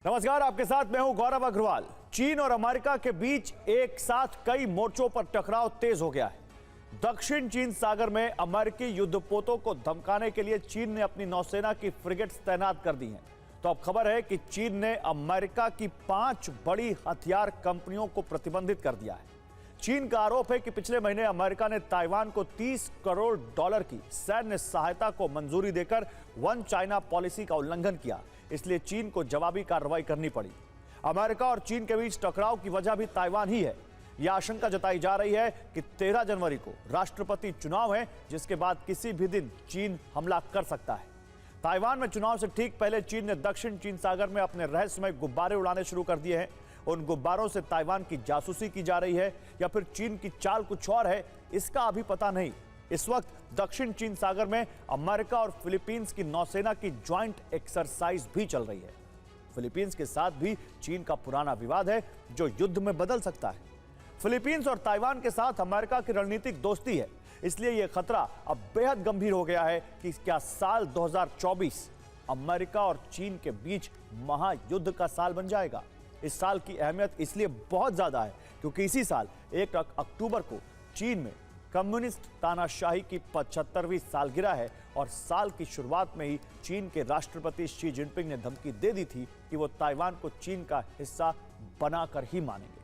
नमस्कार, आपके साथ मैं हूं गौरव अग्रवाल। चीन और अमेरिका के बीच एक साथ कई मोर्चों पर टकराव तेज हो गया है। दक्षिण चीन सागर में अमेरिकी युद्धपोतों को धमकाने के लिए चीन ने अपनी नौसेना की फ्रिगेट्स तैनात कर दी हैं। तो अब खबर है कि चीन ने अमेरिका की 5 बड़ी हथियार कंपनियों को प्रतिबंधित कर दिया है। चीन का आरोप है कि पिछले महीने अमेरिका ने ताइवान को $30 करोड़ की सैन्य सहायता को मंजूरी देकर वन चाइना पॉलिसी का उल्लंघन किया, इसलिए चीन को जवाबी कार्रवाई करनी पड़ी। अमेरिका और चीन के बीच टकराव की वजह भी ताइवान ही है। यह आशंका जताई जा रही है कि 13 जनवरी को राष्ट्रपति चुनाव है, जिसके बाद किसी भी दिन चीन हमला कर सकता है। ताइवान में चुनाव से ठीक पहले चीन ने दक्षिण चीन सागर में अपने रहस्यमय गुब्बारे उड़ाने शुरू कर दिए हैं। उन गुब्बारों से ताइवान की जासूसी की जा रही है या फिर चीन की चाल कुछ और है, इसका अभी पता नहीं। इस वक्त दक्षिण चीन सागर में अमेरिका और फिलीपींस की नौसेना की ज्वाइंट एक्सरसाइज भी चल रही है। फिलीपींस के साथ भी चीन का पुराना विवाद है जो युद्ध में बदल सकता है। फिलीपींस और ताइवान के साथ अमेरिका की रणनीतिक दोस्ती है, इसलिए यह खतरा अब बेहद गंभीर हो गया है कि क्या साल 2024 अमेरिका और चीन के बीच महायुद्ध का साल बन जाएगा। इस साल की अहमियत इसलिए बहुत ज्यादा है क्योंकि इसी साल 1 अक्टूबर को चीन में कम्युनिस्ट तानाशाही की 75वीं सालगिरह है और साल की शुरुआत में ही चीन के राष्ट्रपति शी जिनपिंग ने धमकी दे दी थी कि वो ताइवान को चीन का हिस्सा बनाकर ही मानेंगे।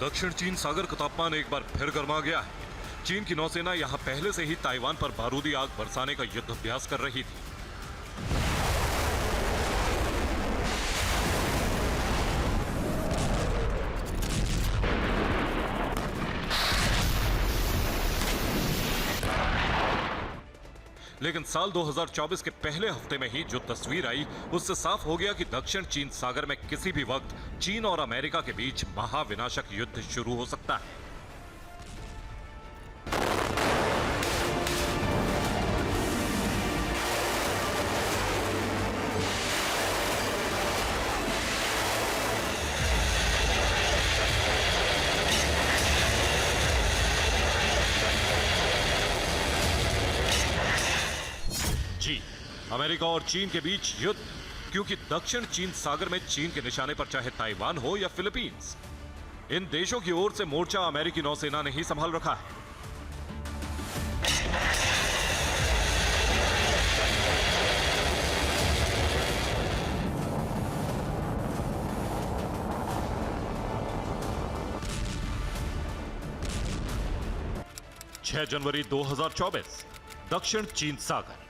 दक्षिण चीन सागर का तापमान एक बार फिर गर्मा गया है। चीन की नौसेना यहां पहले से ही ताइवान पर बारूदी आग बरसाने का युद्धाभ्यास कर रही थी। लेकिन साल 2024 के पहले हफ्ते में ही जो तस्वीर आई, उससे साफ हो गया कि दक्षिण चीन सागर में किसी भी वक्त चीन और अमेरिका के बीच महाविनाशक युद्ध शुरू हो सकता है। अमेरिका और चीन के बीच युद्ध, क्योंकि दक्षिण चीन सागर में चीन के निशाने पर चाहे ताइवान हो या फिलीपींस, इन देशों की ओर से मोर्चा अमेरिकी नौसेना ने ही संभाल रखा है। छह जनवरी 2024, दक्षिण चीन सागर।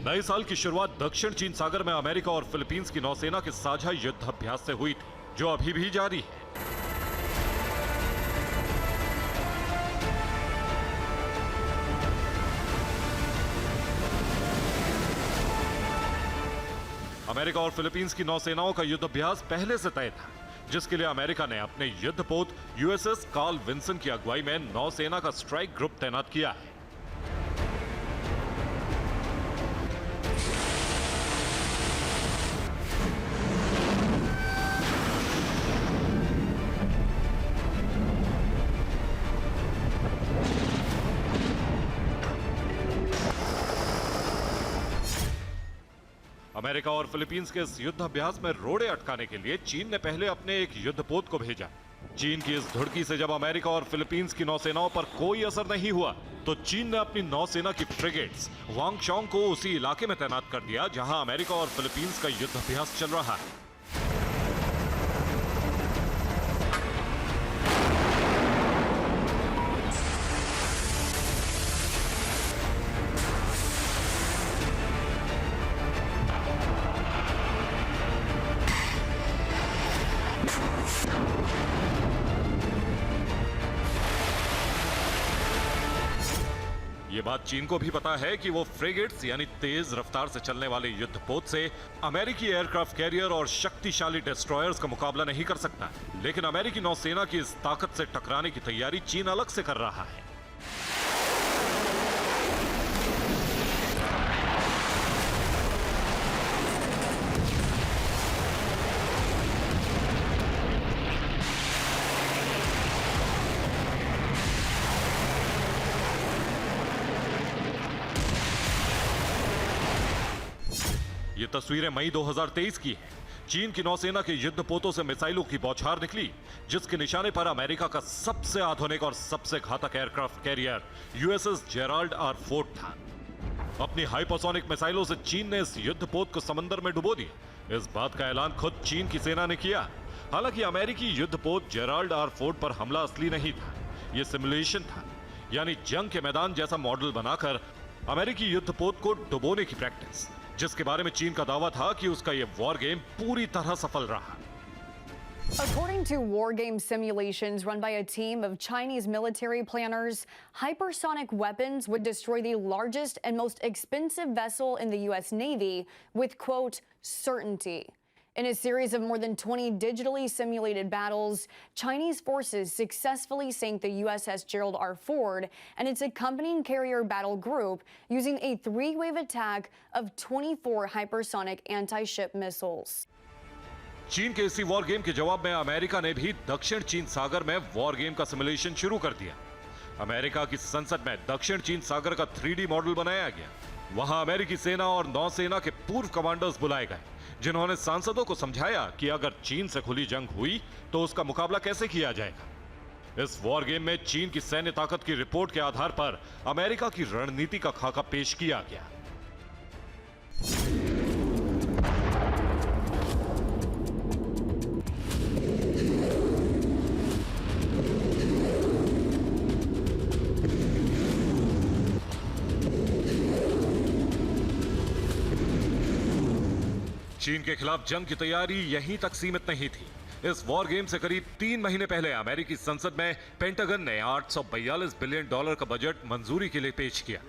नए साल की शुरुआत दक्षिण चीन सागर में अमेरिका और फिलीपींस की नौसेना के साझा युद्धाभ्यास से हुई थी, जो अभी भी जारी है। अमेरिका और फिलीपींस की नौसेनाओं का युद्धाभ्यास पहले से तय था, जिसके लिए अमेरिका ने अपने युद्धपोत यूएसएस कार्ल विंसन की अगुवाई में नौसेना का स्ट्राइक ग्रुप तैनात किया है। अमेरिका और फिलीपींस के इस युद्धाभ्यास में रोड़े अटकाने के लिए चीन ने पहले अपने एक युद्धपोत को भेजा। चीन की इस धुड़की से जब अमेरिका और फिलीपींस की नौसेनाओं पर कोई असर नहीं हुआ, तो चीन ने अपनी नौसेना की फ्रिगेट्स वांगशोंग को उसी इलाके में तैनात कर दिया जहां अमेरिका और फिलीपींस का युद्धाभ्यास चल रहा है। ये बात चीन को भी पता है कि वो फ्रिगेट्स यानी तेज रफ्तार से चलने वाले युद्धपोत से अमेरिकी एयरक्राफ्ट कैरियर और शक्तिशाली डिस्ट्रॉयर्स का मुकाबला नहीं कर सकता। लेकिन अमेरिकी नौसेना की इस ताकत से टकराने की तैयारी चीन अलग से कर रहा है। ये तस्वीरें मई 2023 की हैं। चीन की नौसेना के युद्धपोतों से मिसाइलों की बौछार निकली, जिसके निशाने पर अमेरिका का सबसे आधुनिक और सबसे घातक aircraft carrier USS Gerald R Ford था। अपनी हाइपरसोनिक मिसाइलों से चीन ने इस युद्धपोत को समंदर में डुबो दिया। इस बात का ऐलान खुद चीन की सेना ने किया। हालांकि अमेरिकी युद्धपोत जेराल्ड आर फोर्ड पर हमला असली नहीं था, यह सिमुलेशन था, यानी जंग के मैदान जैसा मॉडल बनाकर अमेरिकी युद्धपोत को डुबोने की प्रैक्टिस, जिसके बारे में चीन का दावा था कि उसका यह वॉर गेम पूरी तरह सफल रहा। According to war game simulations run by a team of Chinese military planners, hypersonic weapons would destroy the largest and most expensive vessel in the U.S. Navy with, quote, certainty. In a series of more than 20 digitally simulated battles, Chinese forces successfully sank the USS Gerald R. Ford and its accompanying carrier battle group using a three-wave attack of 24 hypersonic anti-ship missiles. चीन के इसी war game के जवाब में America ने भी दक्षिण चीन सागर में वॉर गेम का सिमुलेशन शुरू कर दिया। अमेरिका की संसद में दक्षिण चीन सागर का 3D मॉडल बनाया गया। वहां अमेरिकी सेना और नौसेना के पूर्व कमांडर्स बुलाए गए, जिन्होंने सांसदों को समझाया कि अगर चीन से खुली जंग हुई तो उसका मुकाबला कैसे किया जाएगा। इस वॉर गेम में चीन की सैन्य ताकत की रिपोर्ट के आधार पर अमेरिका की रणनीति का खाका पेश किया गया। चीन के खिलाफ जंग की तैयारी यहीं तक सीमित नहीं थी। इस वॉर गेम से करीब 3 महीने पहले अमेरिकी संसद में पेंटागन ने $842 बिलियन का बजट मंजूरी के लिए पेश किया।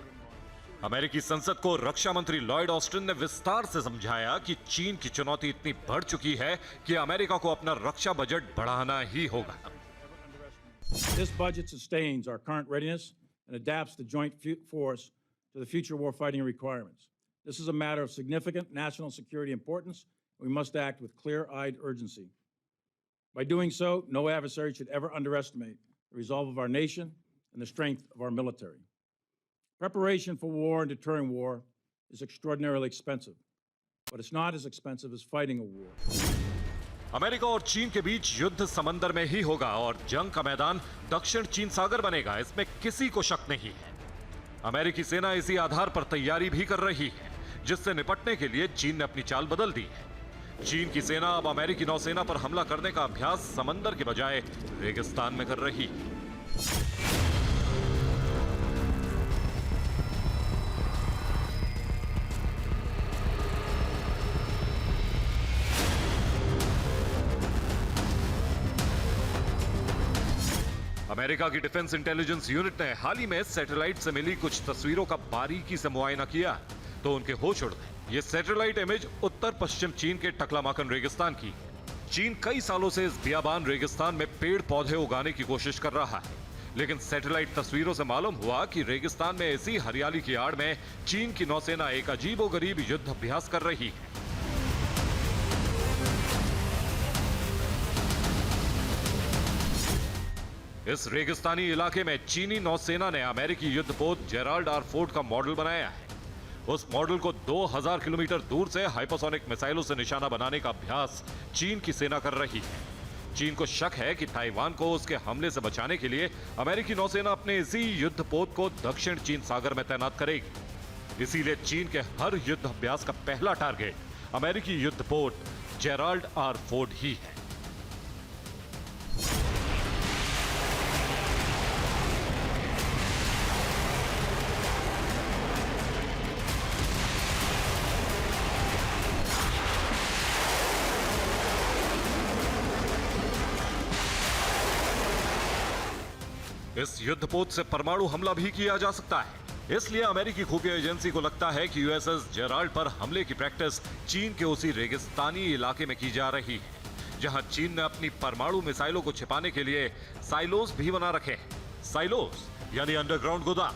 अमेरिकी संसद को रक्षा मंत्री लॉयड ऑस्टिन ने विस्तार से समझाया कि चीन की चुनौती इतनी बढ़ चुकी है कि अमेरिका को अपना रक्षा बजट बढ़ाना ही होगा। This budget sustains our current readiness and adapts the joint force to the future warfighting requirements. This is a matter of significant national security importance. We must act with clear-eyed urgency. By doing so, no adversary should ever underestimate the resolve of our nation and the strength of our military. Preparation for war and deterring war is extraordinarily expensive, but it's not as expensive as fighting a war. America और चीन के बीच युद्ध समंदर में ही होगा और जंग का मैदान दक्षिण चीन सागर बनेगा, इसमें किसी को शक नहीं है। अमेरिकी सेना इसी आधार पर तैयारी भी कर रही है, जिससे निपटने के लिए चीन ने अपनी चाल बदल दी है। चीन की सेना अब अमेरिकी नौसेना पर हमला करने का अभ्यास समंदर के बजाय रेगिस्तान में कर रही है। अमेरिका की डिफेंस इंटेलिजेंस यूनिट ने हाल ही में सैटेलाइट से मिली कुछ तस्वीरों का बारीकी से मुआयना किया तो उनके होश उड़ गए। ये सैटेलाइट इमेज उत्तर पश्चिम चीन के टकलामाकन रेगिस्तान की है। चीन कई सालों से इस बियाबान रेगिस्तान में पेड़ पौधे उगाने की कोशिश कर रहा है, लेकिन सैटेलाइट तस्वीरों से मालूम हुआ कि रेगिस्तान में ऐसी हरियाली की आड़ में चीन की नौसेना एक अजीबोगरीब युद्ध अभ्यास कर रही है। इस रेगिस्तानी इलाके में चीनी नौसेना ने अमेरिकी युद्धपोत जेराल्ड आर फोर्ड का मॉडल बनाया है। उस मॉडल को 2000 किलोमीटर दूर से हाइपरसोनिक मिसाइलों से निशाना बनाने का अभ्यास चीन की सेना कर रही है। चीन को शक है कि ताइवान को उसके हमले से बचाने के लिए अमेरिकी नौसेना अपने इसी युद्धपोत को दक्षिण चीन सागर में तैनात करेगी। इसीलिए चीन के हर युद्ध अभ्यास का पहला टारगेट अमेरिकी युद्धपोत जेराल्ड आर फोर्ड ही है। इस युद्धपोत से परमाणु हमला भी किया जा सकता है। इसलिए अमेरिकी खुफिया एजेंसी को लगता है कि यूएसएस जेराल्ड पर हमले की प्रैक्टिस चीन के उसी रेगिस्तानी इलाके में की जा रही है जहां चीन ने अपनी परमाणु मिसाइलों को छिपाने के लिए साइलोस भी बना रखे हैं। साइलोस यानी अंडरग्राउंड गोदाम,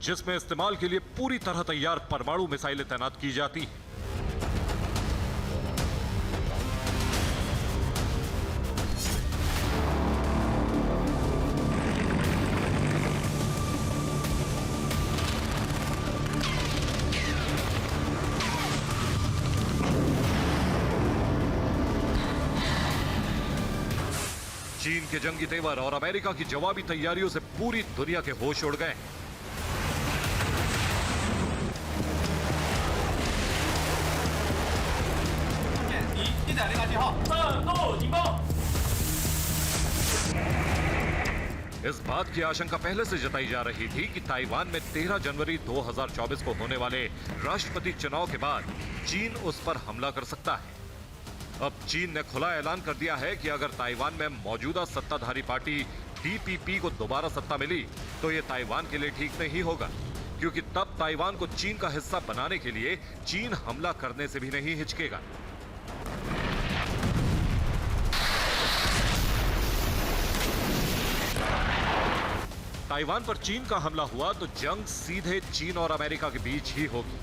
जिसमें इस्तेमाल के लिए पूरी तरह तैयार परमाणु मिसाइलें तैनात की जाती हैं। चीन के जंगी तेवर और अमेरिका की जवाबी तैयारियों से पूरी दुनिया के होश उड़ गए। इस बात की आशंका पहले से जताई जा रही थी कि ताइवान में 13 जनवरी 2024 को होने वाले राष्ट्रपति चुनाव के बाद चीन उस पर हमला कर सकता है। अब चीन ने खुला ऐलान कर दिया है कि अगर ताइवान में मौजूदा सत्ताधारी पार्टी DPP को दोबारा सत्ता मिली तो ये ताइवान के लिए ठीक नहीं होगा, क्योंकि तब ताइवान को चीन का हिस्सा बनाने के लिए चीन हमला करने से भी नहीं हिचकेगा। ताइवान पर चीन का हमला हुआ तो जंग सीधे चीन और अमेरिका के बीच ही होगी,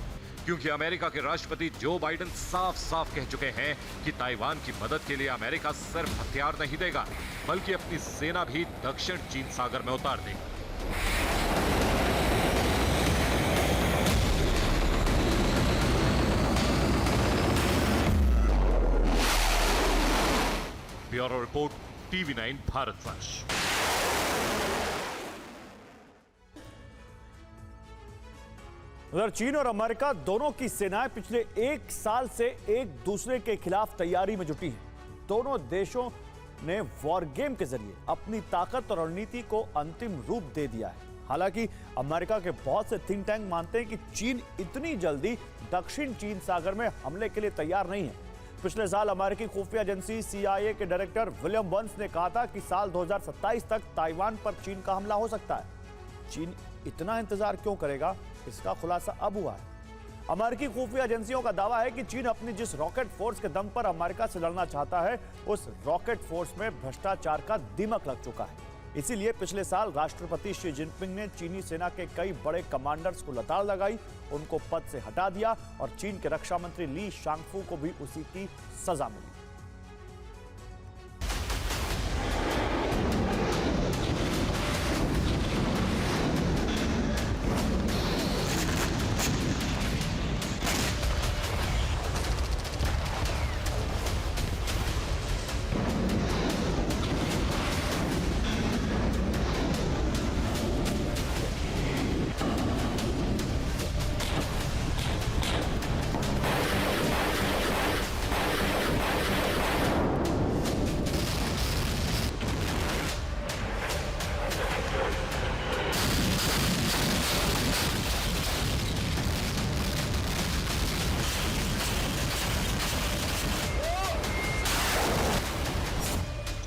क्योंकि अमेरिका के राष्ट्रपति जो बाइडेन साफ साफ कह चुके हैं कि ताइवान की मदद के लिए अमेरिका सिर्फ हथियार नहीं देगा बल्कि अपनी सेना भी दक्षिण चीन सागर में उतार देगी। Bureau report, TV9 Bharatvarsh. उधर चीन और अमेरिका दोनों की सेनाएं पिछले एक साल से एक दूसरे के खिलाफ तैयारी में जुटी हैं। दोनों देशों ने वॉर गेम के जरिए अपनी ताकत और रणनीति को अंतिम रूप दे दिया है। हालांकि अमेरिका के बहुत से थिंक टैंक मानते हैं कि चीन इतनी जल्दी दक्षिण चीन सागर में हमले के लिए तैयार नहीं है। पिछले साल अमेरिकी खुफिया एजेंसी CIA के डायरेक्टर विलियम बर्न्स ने कहा था कि साल 2027 तक ताइवान पर चीन का हमला हो सकता है। चीन इतना इंतजार क्यों करेगा, इसका खुलासा अब हुआ है। अमेरिकी खुफिया एजेंसियों का दावा है कि चीन अपनी जिस रॉकेट फोर्स के दम पर अमेरिका से लड़ना चाहता है, उस रॉकेट फोर्स में भ्रष्टाचार का दीमक लग चुका है। इसीलिए पिछले साल राष्ट्रपति शी जिनपिंग ने चीनी सेना के कई बड़े कमांडर्स को लताड़ लगाई, उनको पद से हटा दिया और चीन के रक्षा मंत्री ली शांगफू को भी उसी की सजा मिली।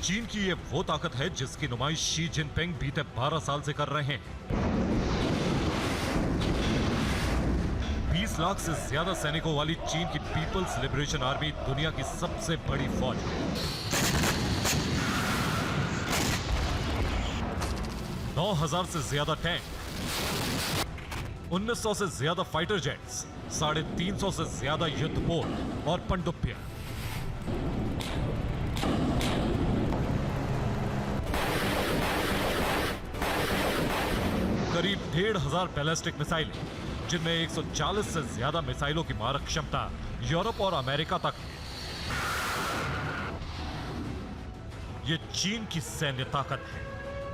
चीन की ये वो ताकत है जिसकी नुमाइश शी जिनपिंग बीते 12 साल से कर रहे हैं। 20 लाख से ज्यादा सैनिकों वाली चीन की पीपल्स लिबरेशन आर्मी दुनिया की सबसे बड़ी फौज है। 9,000 से ज्यादा टैंक, 1900 से ज्यादा फाइटर जेट्स, 350 से ज्यादा युद्धपोत और पनडुब्बियां। करीब 1,500 बैलिस्टिक मिसाइल, जिनमें 140 से ज्यादा मिसाइलों की मारक क्षमता यूरोप और अमेरिका तक है। ये चीन की सैन्य ताकत है,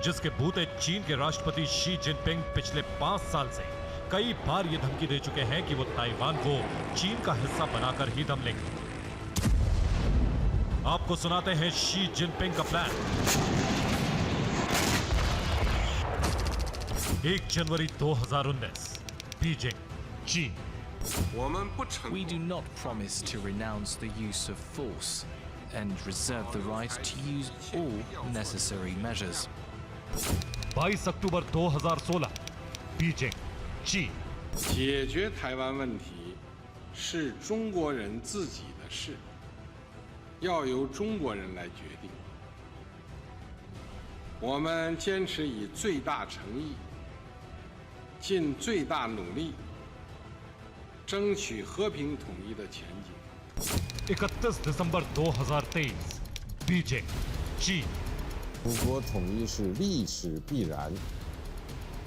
जिसके बूते चीन के राष्ट्रपति शी जिनपिंग पिछले 5 साल से कई बार ये धमकी दे चुके हैं कि वो ताइवान को चीन का हिस्सा बनाकर ही दम लेंगे। आपको सुनाते हैं शी जिनपिंग का प्लान। 1 जनवरी 2019, बीजिंग, चीन। We do not promise to renounce the use of force and reserve the right to use all necessary measures. 22 October 2016 Beijing, चीन। 解决台湾问题是中国人自己的事，要由中国人来决定。我们坚持以最大诚意，尽最大努力，争取和平统一的前景。 31 दिसंबर 2023 बीजिंग, चीन। 中国统一是历史必然，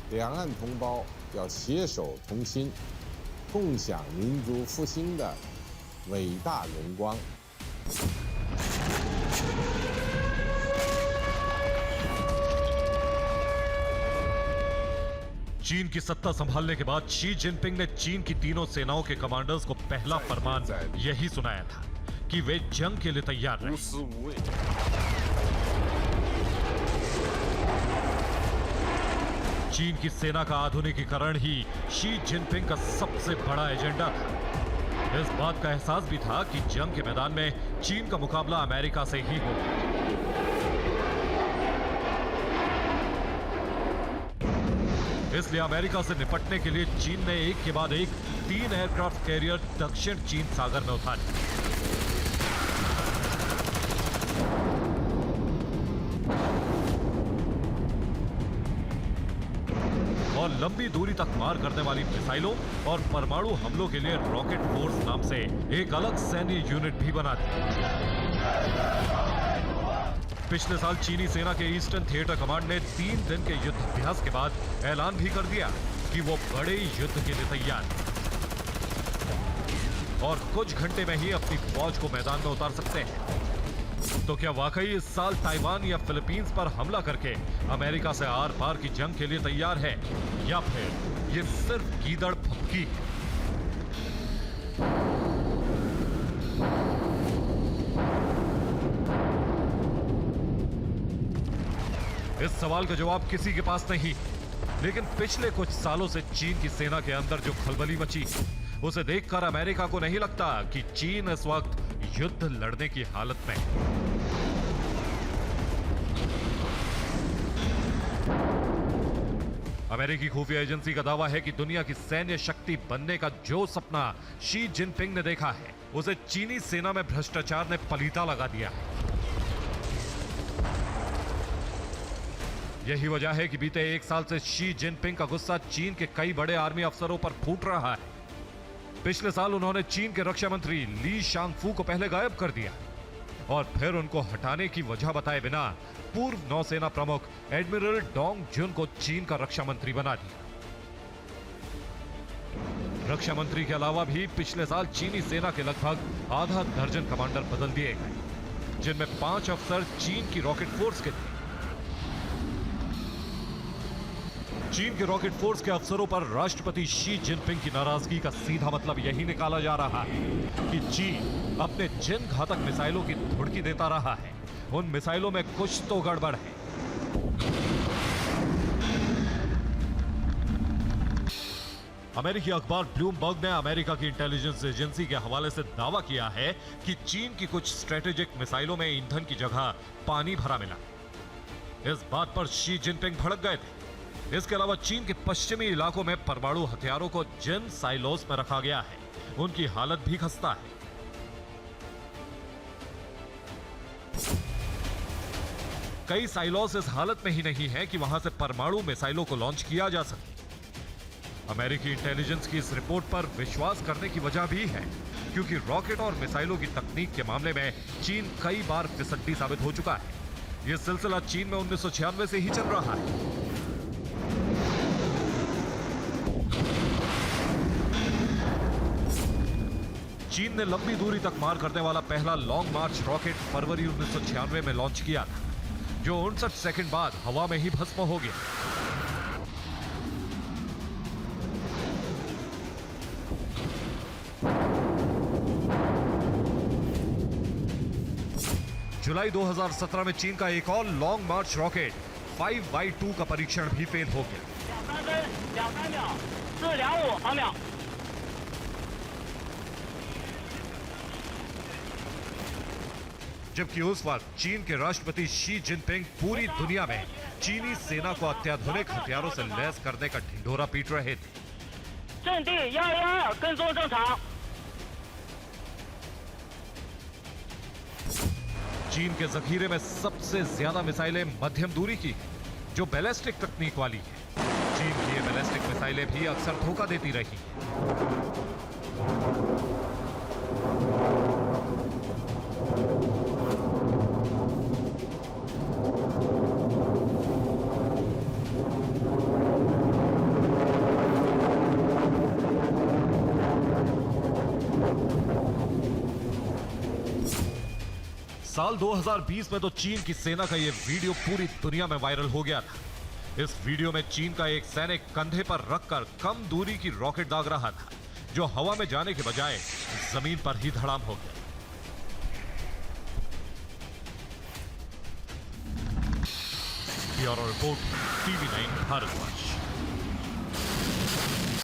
两岸同胞要携手同心，共享民族复兴的伟大荣光。 चीन की सत्ता संभालने के बाद शी जिनपिंग ने चीन की तीनों सेनाओं के कमांडर्स को पहला फरमान यही सुनाया था कि वे जंग के लिए तैयार रहें। चीन की सेना का आधुनिकीकरण ही शी जिनपिंग का सबसे बड़ा एजेंडा था। इस बात का एहसास भी था कि जंग के मैदान में चीन का मुकाबला अमेरिका से ही होगा। इसलिए अमेरिका से निपटने के लिए चीन ने एक के बाद एक 3 एयरक्राफ्ट कैरियर दक्षिण चीन सागर में उतारे। और लंबी दूरी तक मार करने वाली मिसाइलों और परमाणु हमलों के लिए रॉकेट फोर्स नाम से एक अलग सैन्य यूनिट भी बना दी। पिछले साल चीनी सेना के ईस्टर्न थिएटर कमांड ने 3 दिन के युद्ध अभ्यास के बाद ऐलान भी कर दिया कि वो बड़े युद्ध के लिए तैयार हैं और कुछ घंटे में ही अपनी फौज को मैदान में उतार सकते हैं। तो क्या वाकई इस साल ताइवान या फिलीपींस पर हमला करके अमेरिका से आर पार की जंग के लिए तैयार है, या फिर ये सिर्फ गीदड़ फक्की है? इस सवाल का जवाब किसी के पास नहीं, लेकिन पिछले कुछ सालों से चीन की सेना के अंदर जो खलबली मची, उसे देखकर अमेरिका को नहीं लगता कि चीन इस वक्त युद्ध लड़ने की हालत में है। अमेरिकी खुफिया एजेंसी का दावा है कि दुनिया की सैन्य शक्ति बनने का जो सपना शी जिनपिंग ने देखा है, उसे चीनी सेना में भ्रष्टाचार ने पलीता लगा दिया है। यही वजह है कि बीते 1 साल से शी जिनपिंग का गुस्सा चीन के कई बड़े आर्मी अफसरों पर फूट रहा है। पिछले साल उन्होंने चीन के रक्षा मंत्री ली शांगफू को पहले गायब कर दिया और फिर उनको हटाने की वजह बताए बिना पूर्व नौसेना प्रमुख एडमिरल डोंग जुन को चीन का रक्षा मंत्री बना दिया। रक्षा मंत्री के अलावा भी पिछले साल चीनी सेना के लगभग आधा दर्जन कमांडर बदल दिए गए, जिनमें 5 अफसर चीन की रॉकेट फोर्स के थे। चीन के रॉकेट फोर्स के अफसरों पर राष्ट्रपति शी जिनपिंग की नाराजगी का सीधा मतलब यही निकाला जा रहा है कि चीन अपने जिन घातक मिसाइलों की धुड़की देता रहा है, उन मिसाइलों में कुछ तो गड़बड़ है। अमेरिकी अखबार ब्लूमबर्ग ने अमेरिका की इंटेलिजेंस एजेंसी के हवाले से दावा किया है कि चीन की कुछ स्ट्रेटेजिक मिसाइलों में ईंधन की जगह पानी भरा मिला। इस बात पर शी जिनपिंग भड़क गए थे। इसके अलावा चीन के पश्चिमी इलाकों में परमाणु हथियारों को जिन साइलोस में रखा गया है, उनकी हालत भी खस्ता है। कई साइलोस इस हालत में ही नहीं है कि वहां से परमाणु मिसाइलों को लॉन्च किया जा सके। अमेरिकी इंटेलिजेंस की इस रिपोर्ट पर विश्वास करने की वजह भी है, क्योंकि रॉकेट और मिसाइलों की तकनीक के मामले में चीन कई बार फिसड्डी साबित हो चुका है। यह सिलसिला चीन में 1996 से ही चल रहा है। चीन ने लंबी दूरी तक मार करने वाला पहला लॉन्ग मार्च रॉकेट फरवरी 1996 में लॉन्च किया था, जो 59 सेकंड बाद हवा में ही भस्म हो गया। जुलाई 2017 में चीन का एक और लॉन्ग मार्च रॉकेट 5Y2 का परीक्षण भी फेल हो गया। जबकि उस वक्त चीन के राष्ट्रपति शी जिनपिंग पूरी दुनिया में चीनी सेना को अत्याधुनिक हथियारों से लैस करने का ढिंढोरा पीट रहे थे। 阵地112跟踪正常。 चीन के जखीरे में सबसे ज्यादा मिसाइलें मध्यम दूरी की, जो बैलिस्टिक तकनीक वाली है। चीन की ये बैलिस्टिक मिसाइलें भी अक्सर धोखा देती रही। साल 2020 में तो चीन की सेना का यह वीडियो पूरी दुनिया में वायरल हो गया था। इस वीडियो में चीन का एक सैनिक कंधे पर रखकर कम दूरी की रॉकेट दाग रहा था, जो हवा में जाने के बजाय जमीन पर ही धड़ाम हो गया। Bureau report, TV9 Bharatvarsh.